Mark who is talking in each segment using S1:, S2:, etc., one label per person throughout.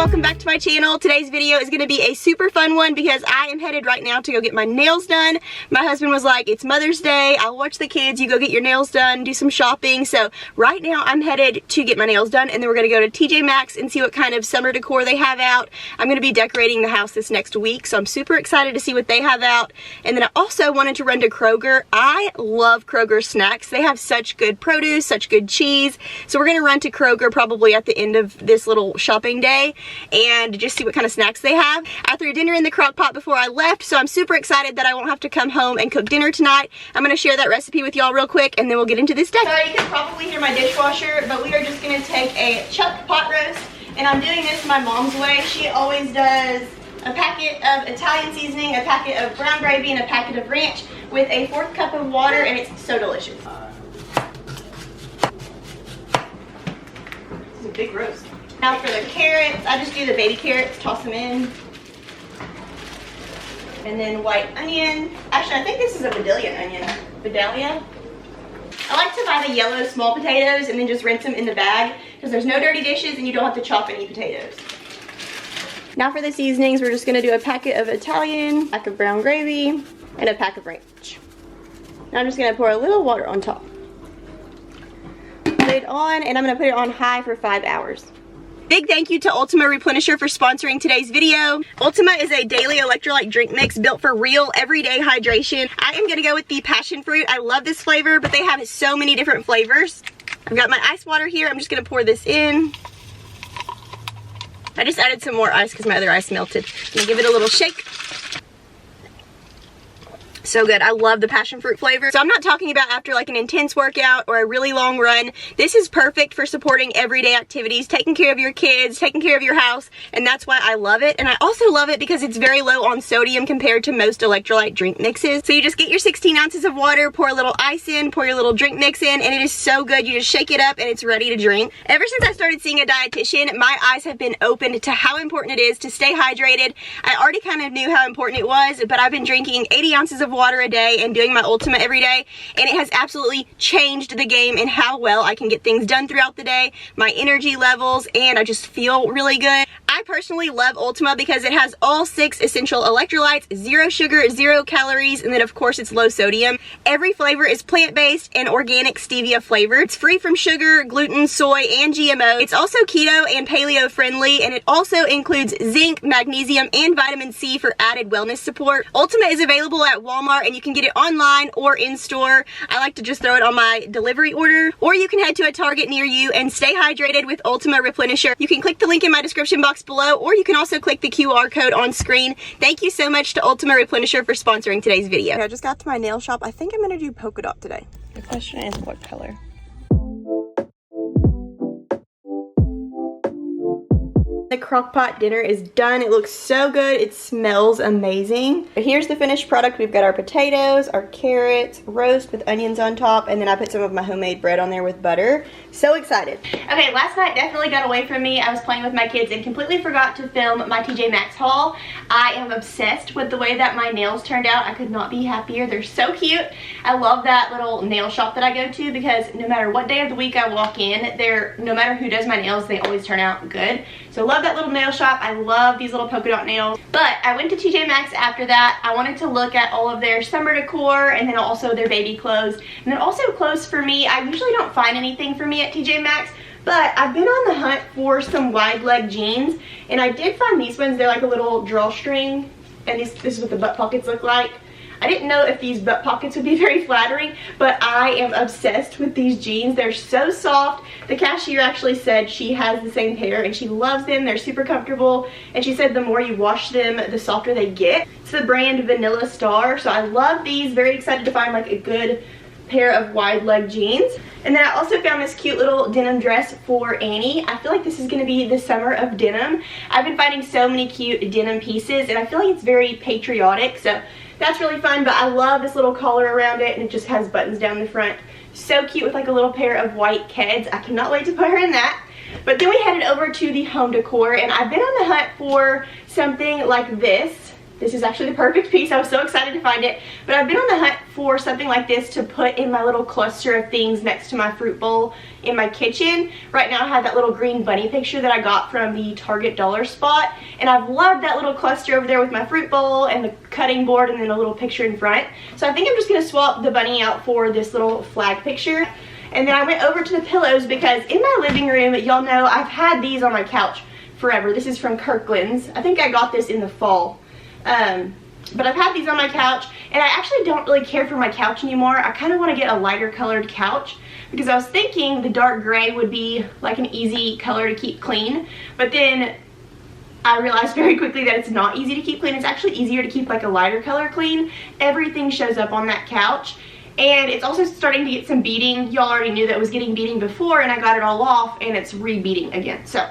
S1: welcome back to my channel. Today's video is going to be a super fun one because I am headed right now to go get my nails done. My husband was like, it's Mother's Day, I'll watch the kids, you go get your nails done, do some shopping. So right now I'm headed to get my nails done, and then we're going to go to TJ Maxx and see what kind of summer decor they have out. I'm going to be decorating the house this next week, so I'm super excited to see what they have out. And then I also wanted to run to Kroger. I love Kroger snacks. They have such good produce, such good cheese. So we're going to run to Kroger probably at the end of this little shopping day and just see what kind of snacks they have. I threw dinner in the crock pot before I left, so I'm super excited that I won't have to come home and cook dinner tonight. I'm going to share that recipe with y'all real quick, and then we'll get into this day. So you can probably hear my dishwasher, but we are just going to take a chuck pot roast, and I'm doing this my mom's way. She always does a packet of Italian seasoning, a packet of brown gravy, and a packet of ranch with a 1/4 cup of water, and it's so delicious. This is a big roast. Now for the carrots, I just do the baby carrots, toss them in. And then white onion. Actually, I think this is a Vidalia onion. Vidalia. I like to buy the yellow small potatoes and then just rinse them in the bag because there's no dirty dishes and you don't have to chop any potatoes. Now for the seasonings, we're just going to do a packet of Italian, a pack of brown gravy, and a pack of ranch. Now I'm just going to pour a little water on top. Put it on, and I'm going to put it on high for 5 hours. Big thank you to Ultima Replenisher for sponsoring today's video. Ultima is a daily electrolyte drink mix built for real, everyday hydration. I am going to go with the passion fruit. I love this flavor, but they have so many different flavors. I've got my ice water here. I'm just going to pour this in. I just added some more ice because my other ice melted. I'm going to give it a little shake. So good. I love the passion fruit flavor. So I'm not talking about after like an intense workout or a really long run. This is perfect for supporting everyday activities, taking care of your kids, taking care of your house, and that's why I love it. And I also love it because it's very low on sodium compared to most electrolyte drink mixes. So you just get your 16 ounces of water, pour a little ice in, pour your little drink mix in, and it is so good. You just shake it up and it's ready to drink. Ever since I started seeing a dietitian, my eyes have been opened to how important it is to stay hydrated. I already kind of knew how important it was, but I've been drinking 80 ounces of water a day and doing my Ultima every day, and it has absolutely changed the game in how well I can get things done throughout the day, my energy levels, and I just feel really good. I personally love Ultima because it has all 6 essential electrolytes, 0 sugar, 0 calories, and then of course it's low sodium. Every flavor is plant-based and organic stevia flavored. It's free from sugar, gluten, soy, and GMO. It's also keto and paleo friendly, and it also includes zinc, magnesium, and vitamin C for added wellness support. Ultima is available at Walmart, and you can get it online or in store. I like to just throw it on my delivery order, or you can head to a Target near you and stay hydrated with Ultima Replenisher. You can click the link in my description box below, or you can also click the QR code on screen. Thank you so much to Ultima Replenisher for sponsoring today's video. Okay, I just got to my nail shop. I think I'm going to do polka dot today. The question is what color? The crock pot dinner is done. It looks so good. It smells amazing. Here's the finished product. We've got our potatoes, our carrots, roast with onions on top, and then I put some of my homemade bread on there with butter. So excited. Okay, last night definitely got away from me. I was playing with my kids and completely forgot to film my TJ Maxx haul. I am obsessed with the way that my nails turned out. I could not be happier. They're so cute. I love that little nail shop that I go to because no matter what day of the week I walk in, no matter who does my nails, they always turn out good. So love that little nail shop. I love these little polka dot nails. But I went to TJ Maxx after that. I wanted to look at all of their summer decor and then also their baby clothes. And then also clothes for me. I usually don't find anything for me at TJ Maxx, but I've been on the hunt for some wide leg jeans, and I did find these ones. They're like a little drawstring, and this is what the butt pockets look like. I didn't know if these butt pockets would be very flattering, but I am obsessed with these jeans. They're so soft. The cashier actually said she has the same pair and she loves them. They're super comfortable, and she said the more you wash them, the softer they get. It's the brand Vanilla Star, so I love these. Very excited to find like a good pair of wide leg jeans. And then I also found this cute little denim dress for Annie. I feel like this is going to be the summer of denim. I've been finding so many cute denim pieces, and I feel like it's very patriotic, so that's really fun. But I love this little collar around it, and it just has buttons down the front. So cute with like a little pair of white Keds. I cannot wait to put her in that. But then we headed over to the home decor, and I've been on the hunt for something like this. this is actually the perfect piece. I was so excited to find it. But I've been on the hunt for something like this to put in my little cluster of things next to my fruit bowl in my kitchen. Right now I have that little green bunny picture that I got from the Target dollar spot. And I've loved that little cluster over there with my fruit bowl and the cutting board and then a little picture in front. So I think I'm just going to swap the bunny out for this little flag picture. And then I went over to the pillows because in my living room, y'all know I've had these on my couch forever. This is from Kirkland's. I think I got this in the fall. But I've had these on my couch, and I actually don't really care for my couch anymore. I kind of want to get a lighter colored couch because I was thinking the dark gray would be like an easy color to keep clean, but then I realized very quickly that it's not easy to keep clean. It's actually easier to keep like a lighter color clean. Everything shows up on that couch, and it's also starting to get some beading. Y'all already knew that it was getting beading before, and I got it all off, and it's re-beading again. So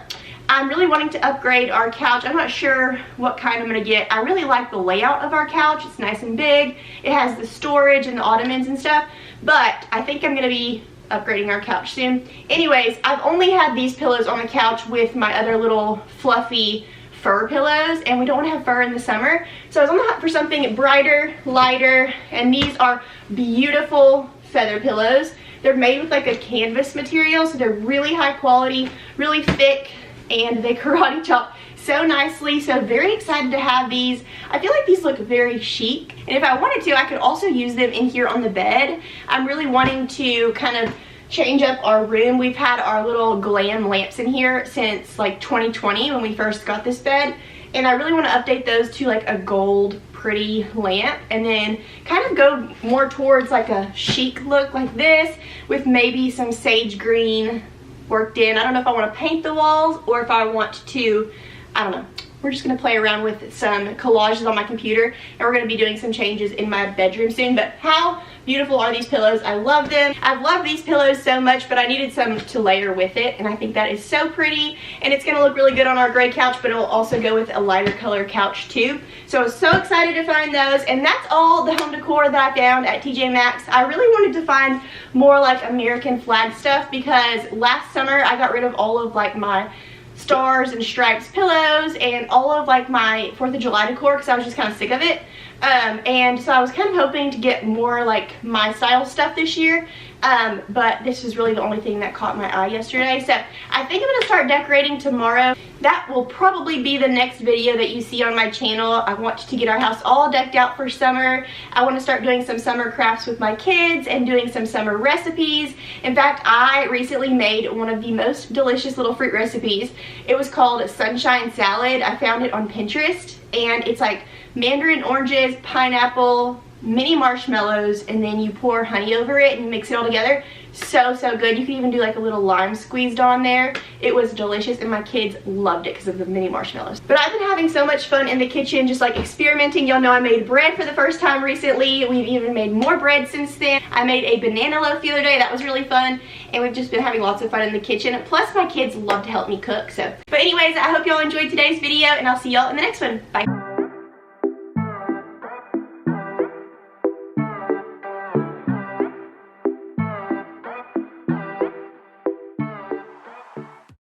S1: I'm really wanting to upgrade our couch. I'm not sure what kind I'm going to get. I really like the layout of our couch. It's nice and big. It has the storage and the ottomans and stuff. But I think I'm going to be upgrading our couch soon. Anyways, I've only had these pillows on the couch with my other little fluffy fur pillows, and we don't want to have fur in the summer. So I was on the hunt for something brighter, lighter, and these are beautiful feather pillows. They're made with like a canvas material, so they're really high quality, really thick, and they karate chop so nicely. So very excited to have these. I feel like these look very chic, and if I wanted to, I could also use them in here on the bed. I'm really wanting to kind of change up our room. We've had our little glam lamps in here since like 2020 when we first got this bed, and I really want to update those to like a gold pretty lamp, and then kind of go more towards like a chic look like this with maybe some sage green worked in. I don't know if I want to paint the walls or if I want to, I don't know. We're just going to play around with some collages on my computer, and we're going to be doing some changes in my bedroom soon. But how beautiful are these pillows? I love them. I've loved these pillows so much, but I needed some to layer with it, and I think that is so pretty, and it's going to look really good on our gray couch, but it will also go with a lighter color couch too. So I was so excited to find those, and that's all the home decor that I found at TJ Maxx. I really wanted to find more like American flag stuff because last summer I got rid of all of like my stars and stripes pillows and all of like my 4th of July decor because I was just kind of sick of it. And so I was kind of hoping to get more like my style stuff this year, but this was really the only thing that caught my eye yesterday. So I think I'm going to start decorating tomorrow. That will probably be the next video that you see on my channel. I want to get our house all decked out for summer. I want to start doing some summer crafts with my kids and doing some summer recipes. In fact, I recently made one of the most delicious little fruit recipes. It was called Sunshine Salad. I found it on Pinterest, and it's like mandarin oranges, pineapple, mini marshmallows, and then you pour honey over it and mix it all together. So good. You can even do like a little lime squeezed on there. It was delicious, and my kids loved it because of the mini marshmallows. But I've been having so much fun in the kitchen just like experimenting. Y'all know I made bread for the first time recently. We've even made more bread since then. I made a banana loaf the other day. That was really fun, and we've just been having lots of fun in the kitchen. Plus my kids love to help me cook. But anyways, I hope y'all enjoyed today's video, and I'll see y'all in the next one. Bye.